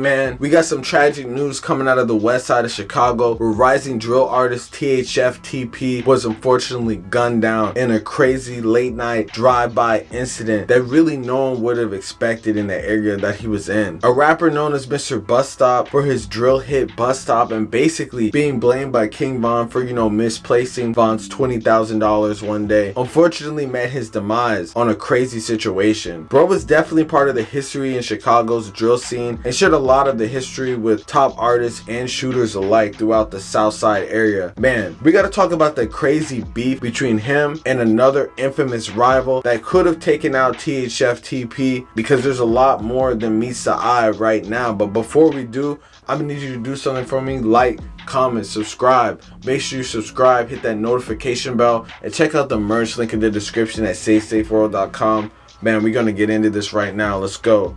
man, we got some tragic news coming out of the west side of Chicago, where rising drill artist THF was unfortunately gunned down in a crazy late night drive-by incident that really no one would have expected in the area that he was in. A rapper known as Mr. Bus Stop for his drill hit Bus Stop, and basically being blamed by King Von for, misplacing Von's $20,000 one day, unfortunately met his demise on a crazy situation. Bro was definitely part of the history in Chicago's drill scene and shared a lot of the history with top artists and shooters alike throughout the South Side area. Man, we gotta talk about the crazy beef between him and another infamous rival that could have taken out THF because there's a lot more than meets the eye right now. But before we do, I'm gonna need you to do something for me. Like, comment, subscribe. Make sure you subscribe, hit that notification bell, and check out the merch link in the description at SafeSafeWorld.com. Man, we're gonna get into this right now. Let's go.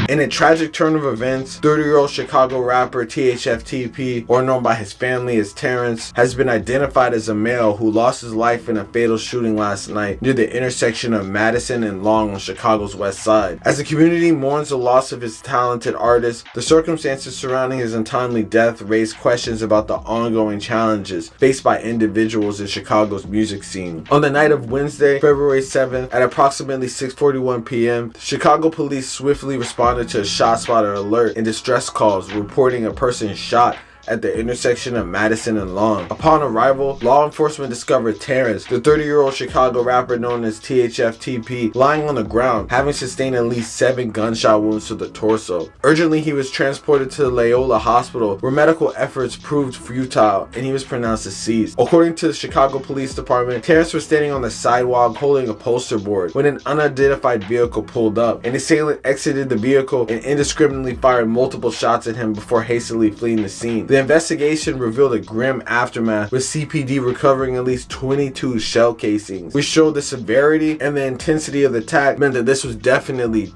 In a tragic turn of events, 30-year-old Chicago rapper THF, or known by his family as Terrence, has been identified as a male who lost his life in a fatal shooting last night near the intersection of Madison and Long on Chicago's west side. As the community mourns the loss of his talented artist, the circumstances surrounding his untimely death raise questions about the ongoing challenges faced by individuals in Chicago's music scene. On the night of Wednesday, February 7th, at approximately 6:41 p.m., Chicago police swiftly responded to a shot spotter alert and distress calls reporting a person shot at the intersection of Madison and Long. Upon arrival, law enforcement discovered Terrence, the 30-year-old Chicago rapper known as THF, lying on the ground, having sustained at least 7 gunshot wounds to the torso. Urgently, he was transported to Loyola Hospital, where medical efforts proved futile, and he was pronounced deceased. According to the Chicago Police Department, Terrence was standing on the sidewalk holding a poster board when an unidentified vehicle pulled up. An assailant exited the vehicle and indiscriminately fired multiple shots at him before hastily fleeing the scene. The investigation revealed a grim aftermath, with CPD recovering at least 22 shell casings, which showed the severity and the intensity of the attack meant that this was definitely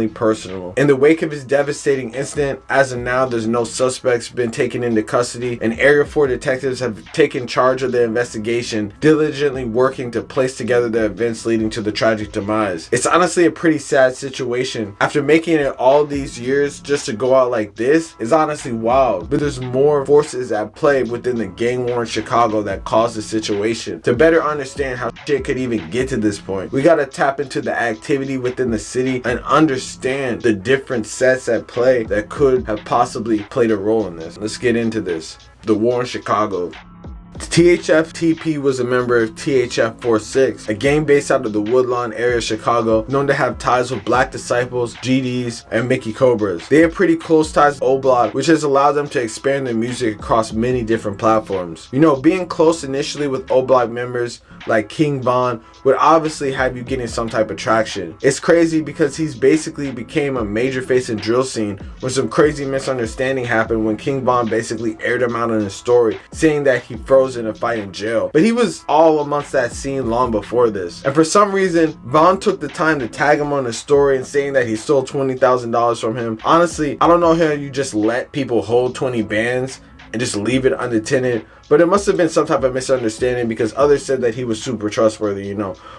personal. In the wake of his devastating incident, as of now, there's no suspects been taken into custody, and Area 4 detectives have taken charge of the investigation, diligently working to place together the events leading to the tragic demise. It's honestly a pretty sad situation. After making it all these years, just to go out like this is honestly wild. But there's more forces at play within the gang-worn Chicago that caused the situation. To better understand how shit could even get to this point, we gotta tap into the activity within the city and understand the different sets at play that could have possibly played a role in this. Let's get into this. The war in Chicago. THF was a member of THF46, a gang based out of the Woodlawn area of Chicago, known to have ties with Black Disciples, GDs, and Mickey Cobras. They have pretty close ties to O-Block, which has allowed them to expand their music across many different platforms. Being close initially with O-Block members like King Von would obviously have you getting some type of traction. It's crazy because he's basically became a major face in drill scene when some crazy misunderstanding happened when King Von basically aired him out in his story, saying that he froze in a fight in jail. But he was all amongst that scene long before this. And for some reason, Von took the time to tag him on his story and saying that he stole $20,000 from him. Honestly, I don't know how you just let people hold 20 bands and just leave it unattended, but it must have been some type of misunderstanding because others said that he was super trustworthy,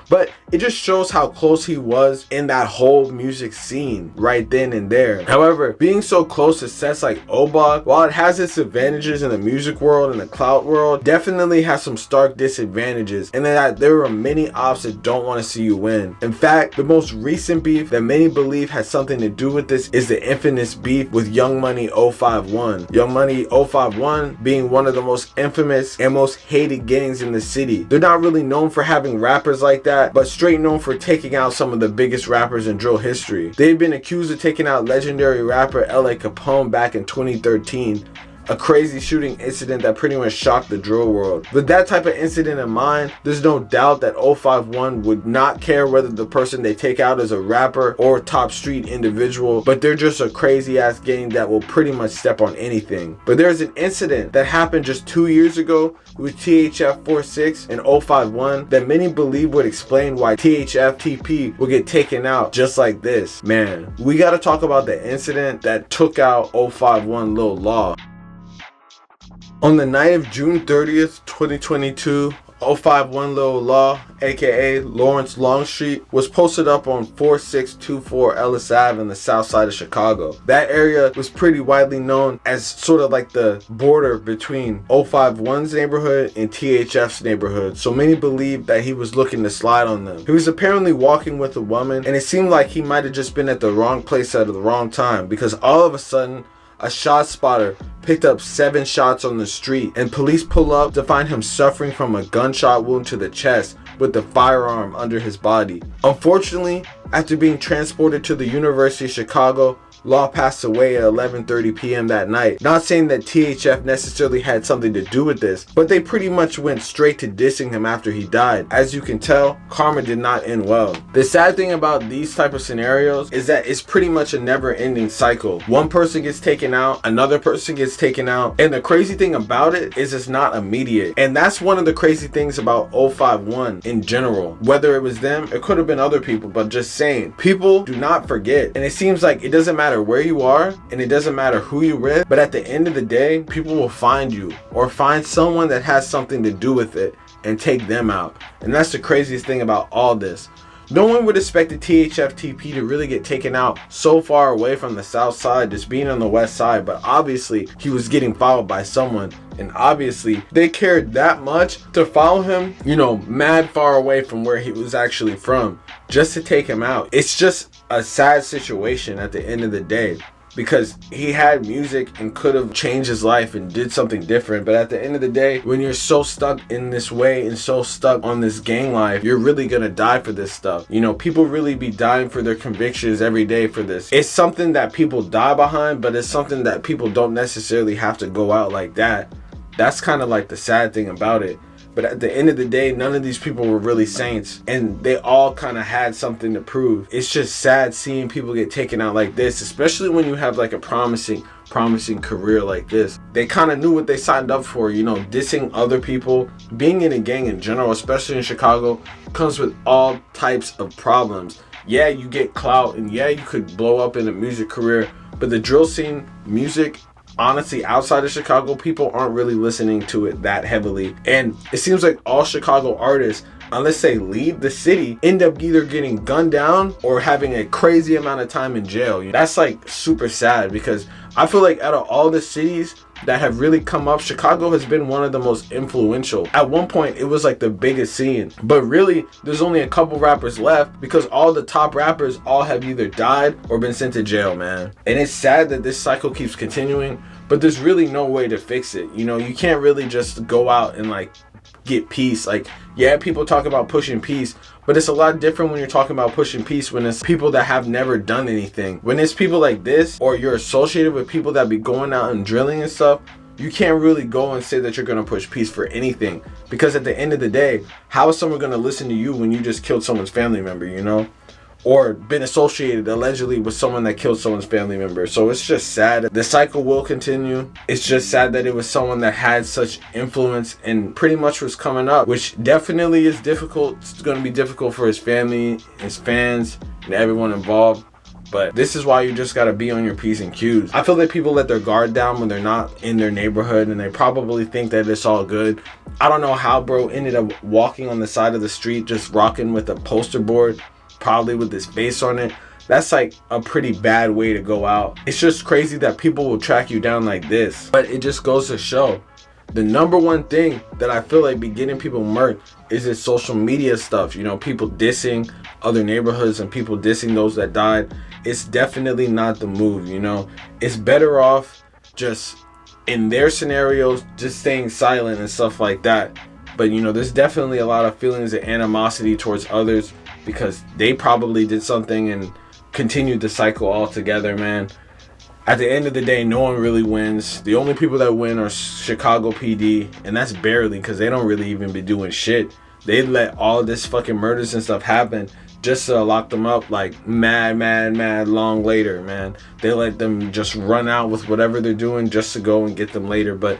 But it just shows how close he was in that whole music scene right then and there. However, being so close to sets like O-Block, while it has its advantages in the music world and the clout world, definitely has some stark disadvantages, and that there are many ops that don't want to see you win. In fact, the most recent beef that many believe has something to do with this is the infamous beef with Young Money 051. Young Money 051 being one of the most infamous and most hated gangs in the city. They're not really known for having rappers like that, but straight known for taking out some of the biggest rappers in drill history. They've been accused of taking out legendary rapper L.A. Capone back in 2013. A crazy shooting incident that pretty much shocked the drill world. With that type of incident in mind, there's no doubt that 051 would not care whether the person they take out is a rapper or a top street individual, but they're just a crazy ass gang that will pretty much step on anything. But there's an incident that happened just 2 years ago with THF46 and 051 that many believe would explain why THF will get taken out just like this. Man, we gotta talk about the incident that took out 051 Lil Law. On the night of June 30th, 2022, 051 Lil Law, aka Lawrence Longstreet, was posted up on 4624 Ellis Ave in the south side of Chicago. That area was pretty widely known as sort of like the border between 051's neighborhood and THF's neighborhood, so many believe that he was looking to slide on them. He was apparently walking with a woman, and it seemed like he might have just been at the wrong place at the wrong time, because all of a sudden a shot spotter picked up 7 shots on the street, and police pull up to find him suffering from a gunshot wound to the chest with the firearm under his body. Unfortunately, after being transported to the University of Chicago, Law passed away at 11:30 p.m. that night. Not saying that THF necessarily had something to do with this, but they pretty much went straight to dissing him after he died. As you can tell, karma did not end well. The sad thing about these type of scenarios is that it's pretty much a never-ending cycle. One person gets taken out, another person gets taken out, and the crazy thing about it is it's not immediate. And that's one of the crazy things about 051 in general. Whether it was them, it could have been other people, but just saying, people do not forget. And it seems like it doesn't matter where you are, and it doesn't matter who you're with, but at the end of the day, people will find you or find someone that has something to do with it and take them out. And that's the craziest thing about all this. No one would expect the THF to really get taken out so far away from the south side, just being on the west side, but obviously he was getting followed by someone, and obviously they cared that much to follow him, you know, mad far away from where he was actually from, just to take him out. It's just a sad situation at the end of the day, because he had music and could have changed his life and did something different, but at the end of the day, when you're so stuck in this way and so stuck on this gang life, you're really gonna die for this stuff. You know, people really be dying for their convictions every day for this. It's something that people die behind, but it's something that people don't necessarily have to go out like that. That's kind of like the sad thing about it. But at the end of the day, none of these people were really saints, and they all kind of had something to prove. It's just sad seeing people get taken out like this, especially when you have like a promising career like this. They kind of knew what they signed up for, you know, dissing other people. Being in a gang in general, especially in Chicago, comes with all types of problems. Yeah, you get clout, and yeah, you could blow up in a music career, but the drill scene, music, honestly, outside of Chicago, people aren't really listening to it that heavily. And it seems like all Chicago artists, unless they leave the city, end up either getting gunned down or having a crazy amount of time in jail. That's like super sad, because I feel like out of all the cities that have really come up, Chicago has been one of the most influential. At one point, it was like the biggest scene, but really, there's only a couple rappers left, because all the top rappers all have either died or been sent to jail, man. And it's sad that this cycle keeps continuing, but there's really no way to fix it. You know, you can't really just go out and like get peace. Like, yeah, people talk about pushing peace, but it's a lot different when you're talking about pushing peace when it's people that have never done anything. When it's people like this, or you're associated with people that be going out and drilling and stuff, you can't really go and say that you're going to push peace for anything, because at the end of the day, how is someone going to listen to you when you just killed someone's family member, you know? Or been associated allegedly with someone that killed someone's family member. So it's just sad. The cycle will continue. It's just sad that it was someone that had such influence and pretty much was coming up, which definitely is difficult. It's going to be difficult for his family, his fans, and everyone involved. But this is why you just got to be on your P's and Q's. I feel that people let their guard down when they're not in their neighborhood, and they probably think that it's all good. I don't know how bro ended up walking on the side of the street just rocking with a poster board, probably with his face on it. That's like a pretty bad way to go out. It's just crazy that people will track you down like this. But it just goes to show, the number one thing that I feel like be getting people murked is this social media stuff. You know, people dissing other neighborhoods and people dissing those that died. It's definitely not the move, you know. It's better off just in their scenarios just staying silent and stuff like that. But you know, there's definitely a lot of feelings of animosity towards others because they probably did something and continued the cycle altogether, man. At the end of the day, no one really wins. The only people that win are Chicago PD, and that's barely, because they don't really even be doing shit. They let all of this fucking murders and stuff happen just to lock them up like mad long later, man. They let them just run out with whatever they're doing just to go and get them later. But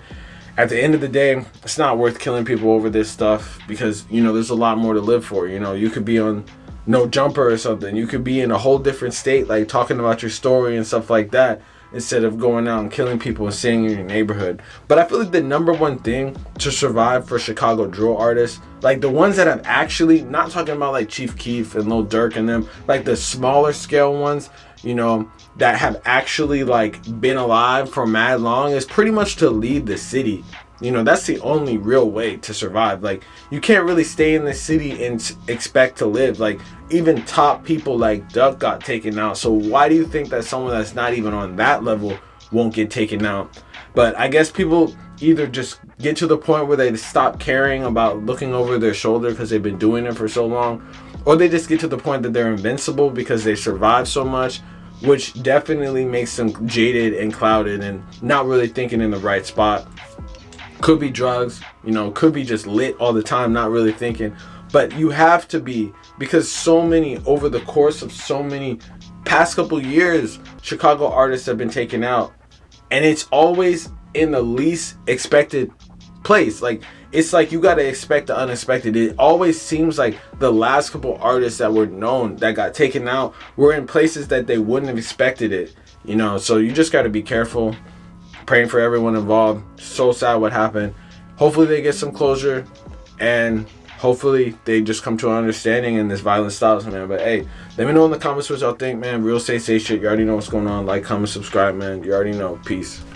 at the end of the day, it's not worth killing people over this stuff, because, you know, there's a lot more to live for. You know, you could be on No Jumper or something. You could be in a whole different state, like talking about your story and stuff like that. instead of going out and killing people and staying in your neighborhood. But I feel like the number one thing to survive for Chicago drill artists, like the ones that have actually, not talking about like Chief Keef and Lil Durk and them, like the smaller scale ones, you know, that have actually like been alive for mad long, is pretty much to leave the city. You know, that's the only real way to survive. Like, you can't really stay in the city and expect to live. Like, even top people like Duck got taken out. So why do you think that someone that's not even on that level won't get taken out? But I guess people either just get to the point where they stop caring about looking over their shoulder because they've been doing it for so long, or they just get to the point that they're invincible because they survived so much, which definitely makes them jaded and clouded and not really thinking in the right spot. Could be drugs, you know, could be just lit all the time, not really thinking. But you have to be, because so many, over the course of so many past couple years, Chicago artists have been taken out. And it's always in the least expected place. Like, it's like you got to expect the unexpected. It always seems like the last couple artists that were known that got taken out were in places that they wouldn't have expected it, you know. So you just got to be careful. Praying for everyone involved. So sad what happened. Hopefully they get some closure, and hopefully they just come to an understanding and this violence stops, man. But hey, let me know in the comments what y'all think, man. Real estate, say shit. You already know what's going on. Like, comment, subscribe, man. You already know. Peace.